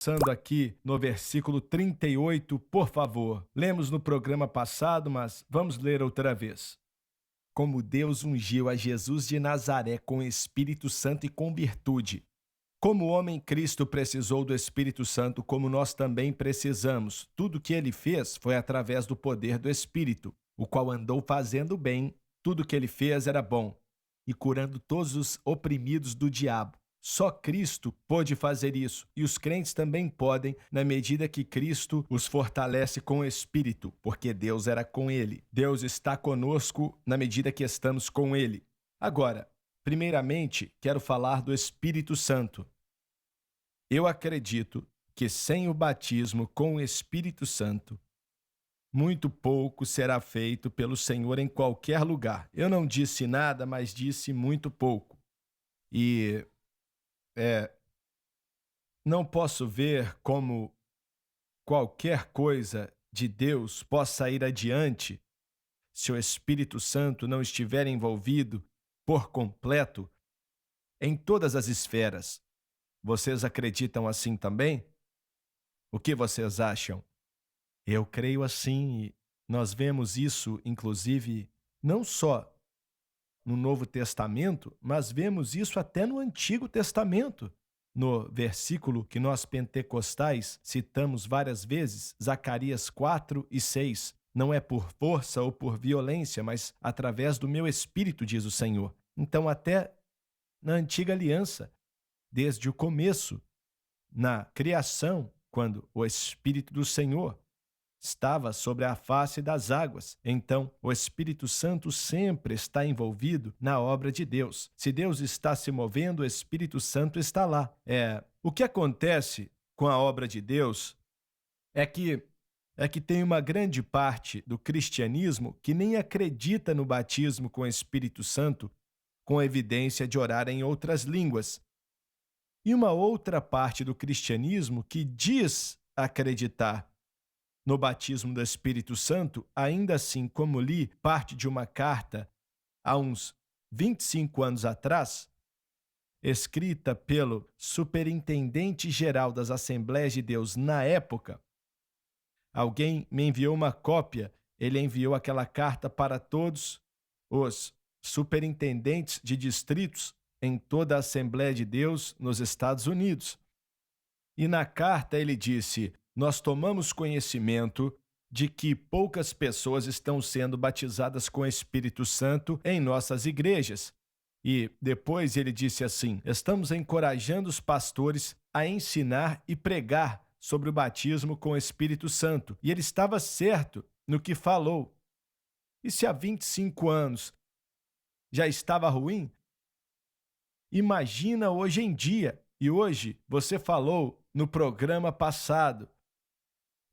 Passando aqui no versículo 38, por favor. Lemos no programa passado, mas vamos ler outra vez. Como Deus ungiu a Jesus de Nazaré com Espírito Santo e com virtude. Como o homem Cristo precisou do Espírito Santo, como nós também precisamos. Tudo que ele fez foi através do poder do Espírito, o qual andou fazendo bem. Tudo que ele fez era bom e curando todos os oprimidos do diabo. Só Cristo pôde fazer isso, e os crentes também podem, na medida que Cristo os fortalece com o Espírito, porque Deus era com ele. Deus está conosco na medida que estamos com ele. Agora, primeiramente, quero falar do Espírito Santo. Eu acredito que sem o batismo com o Espírito Santo, muito pouco será feito pelo Senhor em qualquer lugar. Eu não disse nada, mas disse muito pouco. E não posso ver como qualquer coisa de Deus possa ir adiante se o Espírito Santo não estiver envolvido por completo em todas as esferas. Vocês acreditam assim também? O que vocês acham? Eu creio assim e nós vemos isso, inclusive, não só no Novo Testamento, mas vemos isso até no Antigo Testamento. No versículo que nós pentecostais citamos várias vezes, Zacarias 4 e 6. Não é por força ou por violência, mas através do meu espírito, diz o Senhor. Então, até na antiga aliança, desde o começo, na criação, quando o Espírito do Senhor estava sobre a face das águas. Então, o Espírito Santo sempre está envolvido na obra de Deus. Se Deus está se movendo, o Espírito Santo está lá. O que acontece com a obra de Deus é que tem uma grande parte do cristianismo que nem acredita no batismo com o Espírito Santo, com evidência de orar em outras línguas. E uma outra parte do cristianismo que diz acreditar no batismo do Espírito Santo, ainda assim, como li parte de uma carta há uns 25 anos atrás, escrita pelo superintendente-geral das Assembleias de Deus na época, alguém me enviou uma cópia, ele enviou aquela carta para todos os superintendentes de distritos em toda a Assembleia de Deus nos Estados Unidos. E na carta ele disse: nós tomamos conhecimento de que poucas pessoas estão sendo batizadas com o Espírito Santo em nossas igrejas. E depois ele disse assim: estamos encorajando os pastores a ensinar e pregar sobre o batismo com o Espírito Santo. E ele estava certo no que falou. E se há 25 anos já estava ruim, imagina hoje em dia. E hoje você falou no programa passado,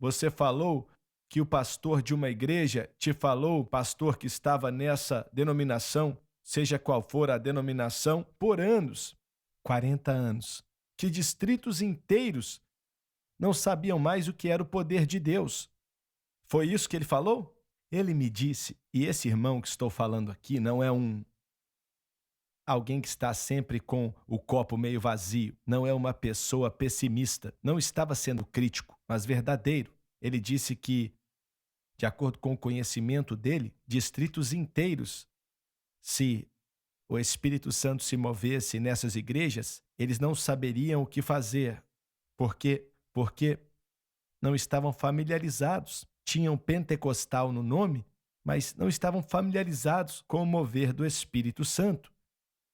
você falou que o pastor de uma igreja te falou, o pastor que estava nessa denominação, seja qual for a denominação, por anos, 40 anos, que distritos inteiros não sabiam mais o que era o poder de Deus. Foi isso que ele falou? Ele me disse, e esse irmão que estou falando aqui não é alguém que está sempre com o copo meio vazio, não é uma pessoa pessimista, não estava sendo crítico, mas verdadeiro. Ele disse que, de acordo com o conhecimento dele, distritos inteiros, se o Espírito Santo se movesse nessas igrejas, eles não saberiam o que fazer. Por quê? Porque não estavam familiarizados. Tinham pentecostal no nome, mas não estavam familiarizados com o mover do Espírito Santo.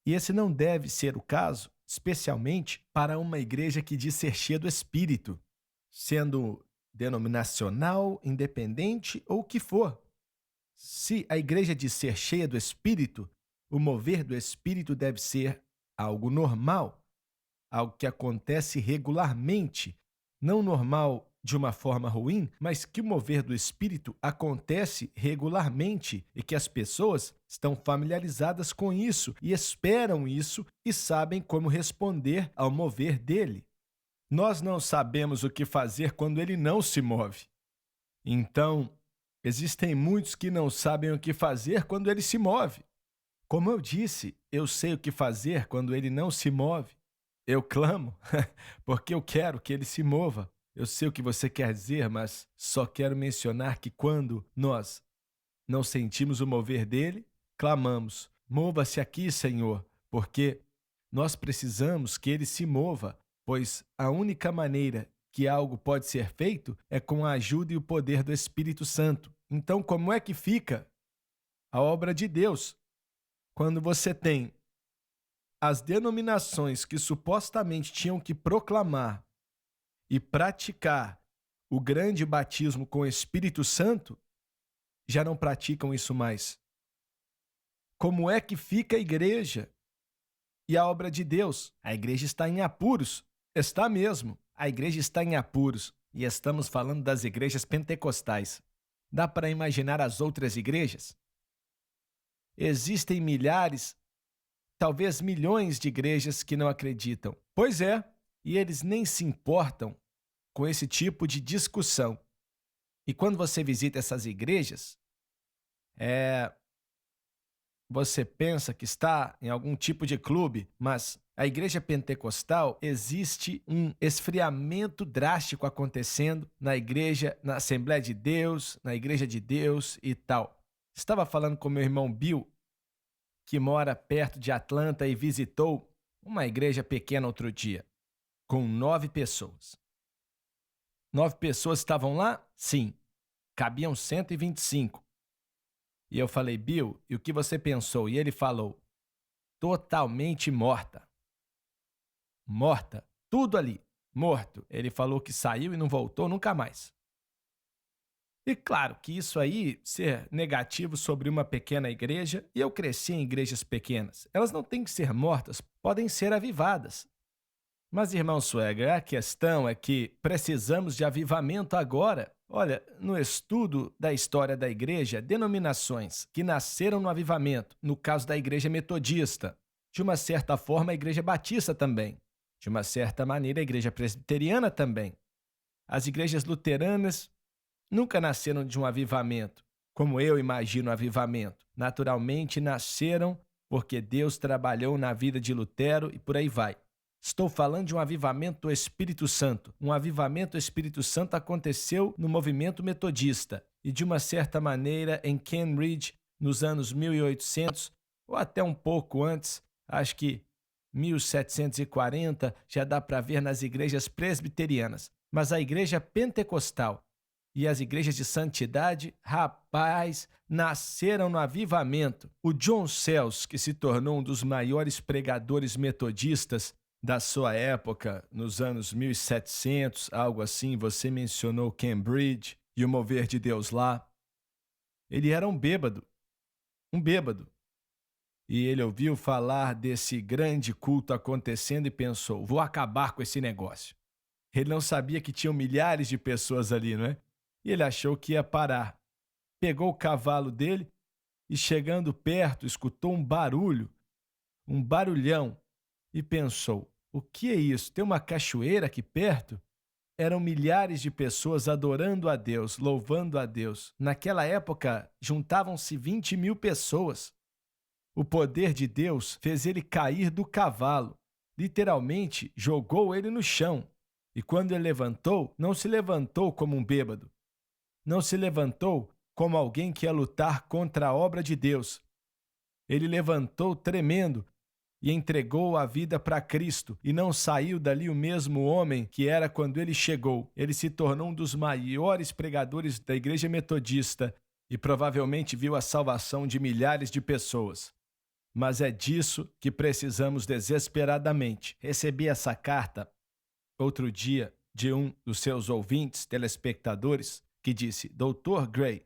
E esse não deve ser o caso, especialmente para uma igreja que diz ser cheia do Espírito, sendo denominacional, independente ou o que for. Se a igreja diz ser cheia do Espírito, o mover do Espírito deve ser algo normal, algo que acontece regularmente, não normal de uma forma ruim, mas que o mover do Espírito acontece regularmente e que as pessoas estão familiarizadas com isso e esperam isso e sabem como responder ao mover dele. Nós não sabemos o que fazer quando ele não se move. Então, existem muitos que não sabem o que fazer quando ele se move. Como eu disse, eu sei o que fazer quando ele não se move. Eu clamo porque eu quero que ele se mova. Eu sei o que você quer dizer, mas só quero mencionar que quando nós não sentimos o mover dele, clamamos: Mova-se aqui, Senhor, porque nós precisamos que ele se mova, pois a única maneira que algo pode ser feito é com a ajuda e o poder do Espírito Santo. Então, como é que fica a obra de Deus quando você tem as denominações que supostamente tinham que proclamar e praticar o grande batismo com o Espírito Santo, já não praticam isso mais? Como é que fica a igreja e a obra de Deus? A igreja está em apuros. Está mesmo. A igreja está em apuros. E estamos falando das igrejas pentecostais. Dá para imaginar as outras igrejas? Existem milhares, talvez milhões de igrejas que não acreditam. Pois é, e eles nem se importam com esse tipo de discussão. E quando você visita essas igrejas, você pensa que está em algum tipo de clube, mas a igreja pentecostal existe um esfriamento drástico acontecendo na igreja, na Assembleia de Deus, na Igreja de Deus e tal. Estava falando com meu irmão Bill, que mora perto de Atlanta e visitou uma igreja pequena outro dia, com 9 pessoas. 9 pessoas estavam lá? Sim. Cabiam 125. E eu falei: Bill, e o que você pensou? E ele falou: totalmente morta. Morta. Tudo ali. Morto. Ele falou que saiu e não voltou nunca mais. E claro que isso aí, ser negativo sobre uma pequena igreja, e eu cresci em igrejas pequenas, elas não têm que ser mortas, podem ser avivadas. Mas, irmão Swagger, a questão é que precisamos de avivamento agora. Olha, no estudo da história da igreja, denominações que nasceram no avivamento, no caso da igreja metodista, de uma certa forma a igreja batista também, de uma certa maneira a igreja presbiteriana também. As igrejas luteranas nunca nasceram de um avivamento, como eu imagino o avivamento. Naturalmente nasceram porque Deus trabalhou na vida de Lutero e por aí vai. Estou falando de um avivamento do Espírito Santo. Um avivamento do Espírito Santo aconteceu no movimento metodista e, de uma certa maneira, em Cambridge, nos anos 1800, ou até um pouco antes, acho que 1740, já dá para ver nas igrejas presbiterianas. Mas a igreja pentecostal e as igrejas de santidade, rapaz, nasceram no avivamento. O John Sells, que se tornou um dos maiores pregadores metodistas da sua época, nos anos 1700, algo assim, você mencionou Cambridge e o mover de Deus lá. Ele era um bêbado. E ele ouviu falar desse grande culto acontecendo e pensou: vou acabar com esse negócio. Ele não sabia que tinham milhares de pessoas ali, não é? E ele achou que ia parar. Pegou o cavalo dele e, chegando perto, escutou um barulho, um barulhão, e pensou: o que é isso? Tem uma cachoeira aqui perto? Eram milhares de pessoas adorando a Deus, louvando a Deus. Naquela época, juntavam-se 20.000 pessoas. O poder de Deus fez ele cair do cavalo. Literalmente, jogou ele no chão. E quando ele levantou, não se levantou como um bêbado. Não se levantou como alguém que ia lutar contra a obra de Deus. Ele levantou tremendo e entregou a vida para Cristo, e não saiu dali o mesmo homem que era quando ele chegou. Ele se tornou um dos maiores pregadores da igreja metodista e provavelmente viu a salvação de milhares de pessoas. Mas é disso que precisamos desesperadamente. Recebi essa carta outro dia de um dos seus ouvintes, telespectadores, que disse: Dr. Gray,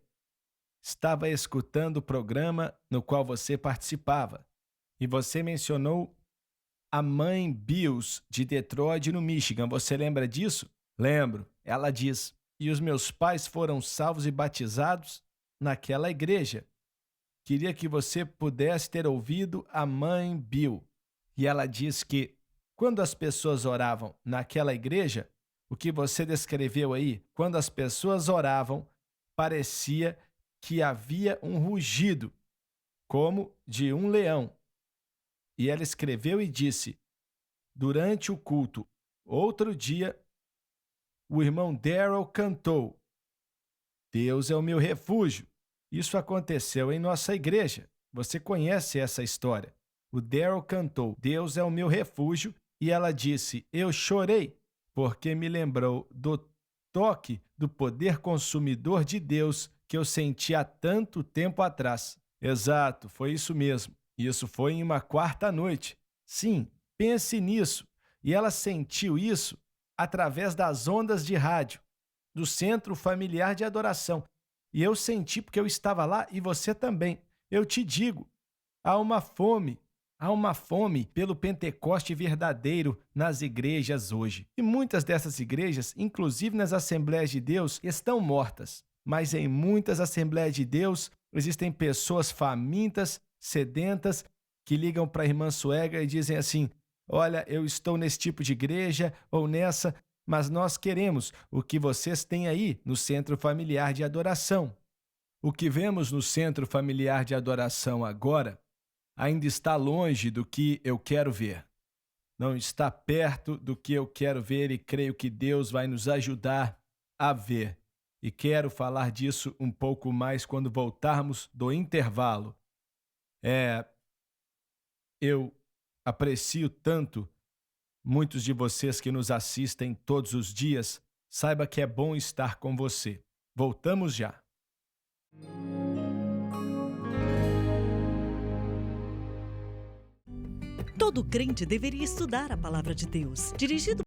estava escutando o programa no qual você participava e você mencionou a mãe Bills de Detroit, no Michigan. Você lembra disso? Lembro. Ela diz: e os meus pais foram salvos e batizados naquela igreja. Queria que você pudesse ter ouvido a mãe Bill. E ela diz que quando as pessoas oravam naquela igreja, o que você descreveu aí, quando as pessoas oravam, parecia que havia um rugido, como de um leão. E ela escreveu e disse: durante o culto, outro dia, o irmão Darrell cantou: Deus é o meu refúgio. Isso aconteceu em nossa igreja. Você conhece essa história. O Darrell cantou: Deus é o meu refúgio, e ela disse: Eu chorei, porque me lembrou do toque do poder consumidor de Deus que eu senti há tanto tempo atrás. Exato, foi isso mesmo. Isso foi em uma quarta noite. Sim, pense nisso. E ela sentiu isso através das ondas de rádio, do Centro Familiar de Adoração. E eu senti porque eu estava lá e você também. Eu te digo, há uma fome, há uma fome pelo Pentecoste verdadeiro nas igrejas hoje. E muitas dessas igrejas, inclusive nas Assembleias de Deus, estão mortas. Mas em muitas Assembleias de Deus existem pessoas famintas, sedentas, que ligam para a irmã Suegra e dizem assim: Olha, eu estou nesse tipo de igreja ou nessa, mas nós queremos o que vocês têm aí no Centro Familiar de Adoração. O que vemos no Centro Familiar de Adoração agora ainda está longe do que eu quero ver. Não está perto do que eu quero ver e creio que Deus vai nos ajudar a ver. E quero falar disso um pouco mais quando voltarmos do intervalo. Eu aprecio tanto muitos de vocês que nos assistem todos os dias. Saiba que é bom estar com você. Voltamos já. Todo crente deveria estudar a palavra de Deus. Dirigido